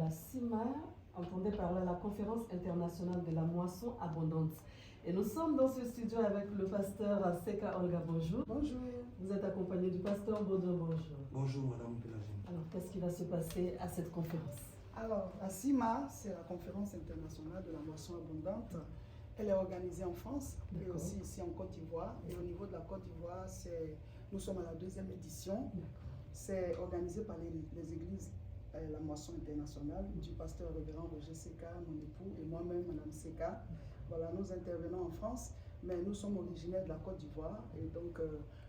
la CIMA, entendez parler de la Conférence internationale de la moisson abondante. Et nous sommes dans ce studio avec le pasteur Seka Olga. Bonjour. Bonjour. Vous êtes accompagné du pasteur Baudouin. Bonjour. Bonjour Madame Pelagine. Alors, qu'est-ce qui va se passer à cette conférence? Alors, la CIMA, c'est la Conférence internationale de la moisson abondante. Elle est organisée en France et aussi ici en Côte d'Ivoire. Et au niveau de la Côte d'Ivoire, nous sommes à la 2e édition. C'est organisé par les églises la moisson internationale du pasteur révérend Roger Seka, mon époux, et moi-même, Madame Seka. Voilà, nous intervenons en France, mais nous sommes originaires de la Côte d'Ivoire et donc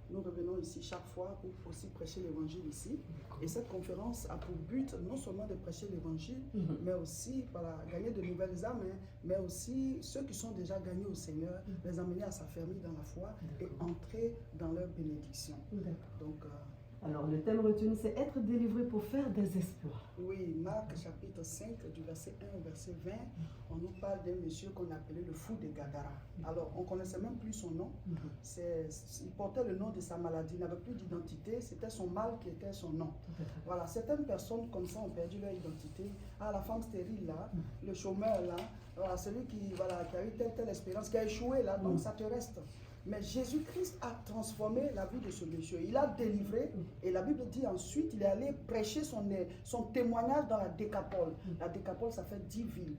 nous revenons ici chaque fois pour aussi prêcher l'évangile ici. Et cette conférence a pour but non seulement de prêcher l'évangile, mais aussi voilà, gagner de nouvelles âmes, mais aussi ceux qui sont déjà gagnés au Seigneur, les amener à s'affermir dans la foi et entrer dans leur bénédiction. Donc, alors, le thème retenu, c'est être délivré pour faire des exploits. Oui, Marc chapitre 5, du verset 1 au verset 20, on nous parle d'un monsieur qu'on appelait le fou de Gadara. Alors, on ne connaissait même plus son nom. Il portait le nom de sa maladie, il n'avait plus d'identité, c'était son mal qui était son nom. Voilà, certaines personnes comme ça ont perdu leur identité. Ah, la femme stérile là, le chômeur là, voilà, celui qui a eu telle espérance, qui a échoué là, donc ça te reste. Mais Jésus-Christ a transformé la vie de ce monsieur. Il a délivré et la Bible dit ensuite, il est allé prêcher son témoignage dans la Décapole. La Décapole, ça fait 10 villes.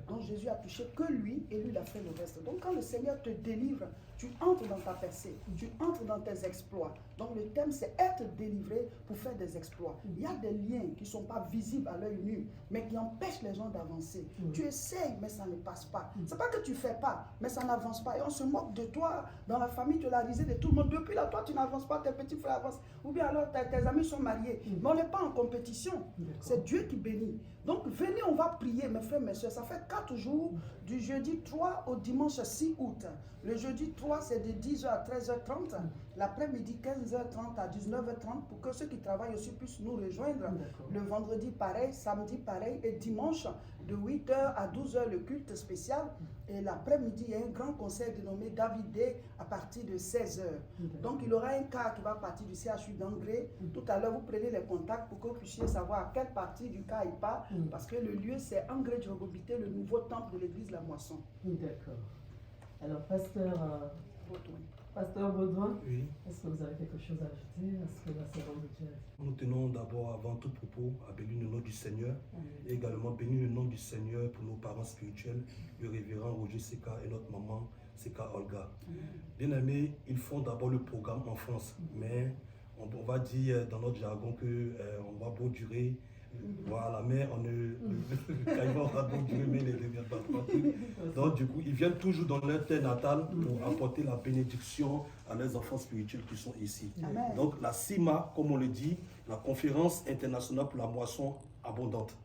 Donc Jésus a touché que lui et lui, il a fait le reste. Donc quand le Seigneur te délivre, tu entres dans ta percée, tu entres dans tes exploits. Donc le thème, c'est être délivré pour faire des exploits. Il y a des liens qui ne sont pas visibles à l'œil nu, mais qui empêchent les gens d'avancer. Tu essayes, mais ça ne passe pas. Ce n'est pas que tu ne fais pas, mais ça n'avance pas. Et on se moque de toi. Dans la famille, tu l'as risé de tout le monde. Depuis là, toi, tu n'avances pas, tes petits frères avancent. Ou bien alors, tes amis sont mariés. Mais on n'est pas en compétition. C'est Dieu qui bénit. Donc, venez, on va prier, mes frères, mes soeurs. Ça fait 4 jours, du jeudi 3 au dimanche 6 août. Le jeudi 3, c'est de 10h à 13h30. L'après-midi, 15h30 à 19h30, pour que ceux qui travaillent aussi puissent nous rejoindre. Le vendredi, pareil. Samedi, pareil. Et dimanche, de 8h à 12h, le culte spécial. Et l'après-midi, il y a un grand concert dénommé David Day à partir de 16h. Donc, il y aura un car qui va partir du CHU d'Angré. Tout à l'heure, vous prenez les contacts pour que vous puissiez savoir à quelle partie du car il part. Parce que le lieu, c'est Angré Djogobité, le nouveau temple de l'église La Moisson. D'accord. Alors, Pasteur Baudouin, oui. Est-ce que vous avez quelque chose à ajouter à ce que la servante de Dieu a dit? Nous tenons d'abord, avant tout propos, à bénir le nom du Seigneur et également bénir le nom du Seigneur pour nos parents spirituels, le révérend Roger Seka et notre maman Seka Olga. Bien aimés, ils font d'abord le programme en France, mais on va dire dans notre jargon qu'on va beau durer. Voilà, mais on ne. Quand ils vont beau durer, mais ils ne reviennent pas. Donc, du coup, ils viennent toujours dans leur terre natale pour apporter la bénédiction à leurs enfants spirituels qui sont ici. Amen. Donc, la CIMA, comme on le dit, la Conférence internationale pour la moisson abondante.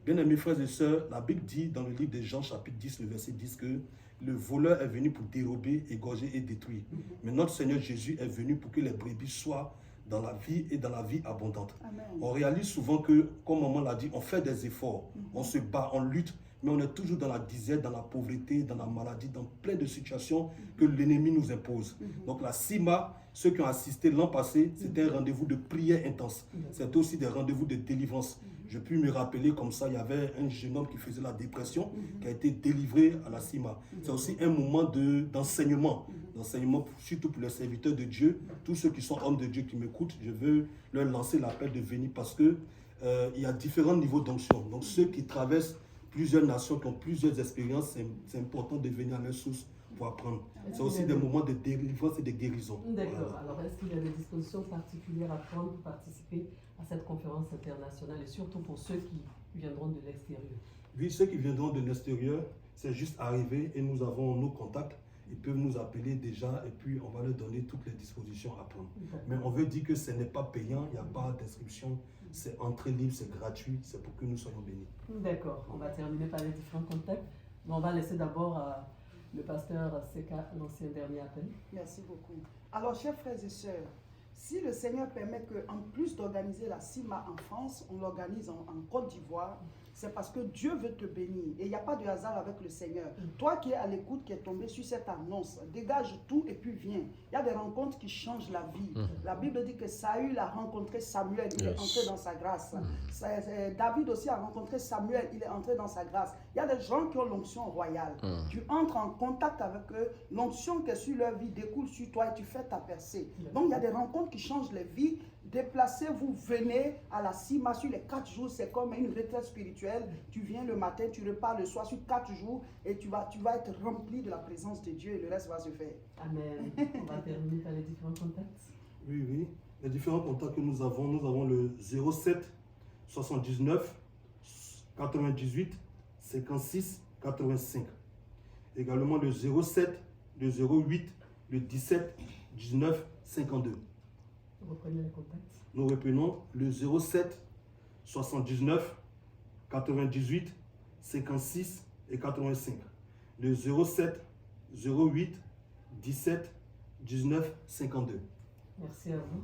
Bien aimés frères et sœurs, la Bible dit dans le livre de Jean, chapitre 10, le verset 10, que le voleur est venu pour dérober, égorger et détruire. Mais notre Seigneur Jésus est venu pour que les brebis soient dans la vie et dans la vie abondante. Amen. On réalise souvent que, comme maman l'a dit, on fait des efforts, on se bat, on lutte, mais on est toujours dans la disette, dans la pauvreté, dans la maladie, dans plein de situations que l'ennemi nous impose. Donc la CIMA, ceux qui ont assisté l'an passé, c'était un rendez-vous de prière intense. C'était aussi des rendez-vous de délivrance. Je puis me rappeler comme ça, il y avait un jeune homme qui faisait la dépression, qui a été délivré à la CIMA. C'est aussi un moment d'enseignement. L'enseignement surtout pour les serviteurs de Dieu, tous ceux qui sont hommes de Dieu qui m'écoutent, je veux leur lancer l'appel de venir parce que il y a différents niveaux d'onction. Donc ceux qui traversent plusieurs nations, qui ont plusieurs expériences, c'est important de venir à leur source pour apprendre. C'est aussi des moments de délivrance et de guérison. D'accord. Voilà. Alors, est-ce qu'il y a des dispositions particulières à prendre pour participer à cette conférence internationale et surtout pour ceux qui viendront de l'extérieur? Oui, ceux qui viendront de l'extérieur, c'est juste arriver et nous avons nos contacts. Ils peuvent nous appeler déjà et puis on va leur donner toutes les dispositions à prendre. Mais on veut dire que ce n'est pas payant, il n'y a pas d'inscription, c'est entrée libre, c'est gratuit, c'est pour que nous soyons bénis. D'accord, on va terminer par les différents contacts. Mais on va laisser d'abord le pasteur Seka lancer un dernier appel. Merci beaucoup. Alors, chers frères et sœurs, si le Seigneur permet qu'en plus d'organiser la CIMA en France, on l'organise en Côte d'Ivoire, c'est parce que Dieu veut te bénir. Et il n'y a pas de hasard avec le Seigneur. Toi qui es à l'écoute, qui est tombé sur cette annonce, dégage tout et puis viens. Il y a des rencontres qui changent la vie. La Bible dit que Saül a rencontré Samuel, il est entré dans sa grâce. David aussi a rencontré Samuel, il est entré dans sa grâce. Il y a des gens qui ont l'onction royale. Tu entres en contact avec eux, l'onction qui est sur leur vie découle sur toi et tu fais ta percée. Donc il y a des rencontres qui changent les vies. Déplacez-vous, venez à la CIMA sur les 4 jours, c'est comme une retraite spirituelle. Tu viens le matin, tu repars le soir sur 4 jours et tu vas être rempli de la présence de Dieu et le reste va se faire. Amen. On va terminer par les différents contacts. Oui. Les différents contacts que nous avons le 07 79 98 56 85. Également le 07, le 08, le 17 19 52. Reprenez les contacts. Nous reprenons le 07 79 98 56 et 85. Le 07 08 17 19 52. Merci à vous.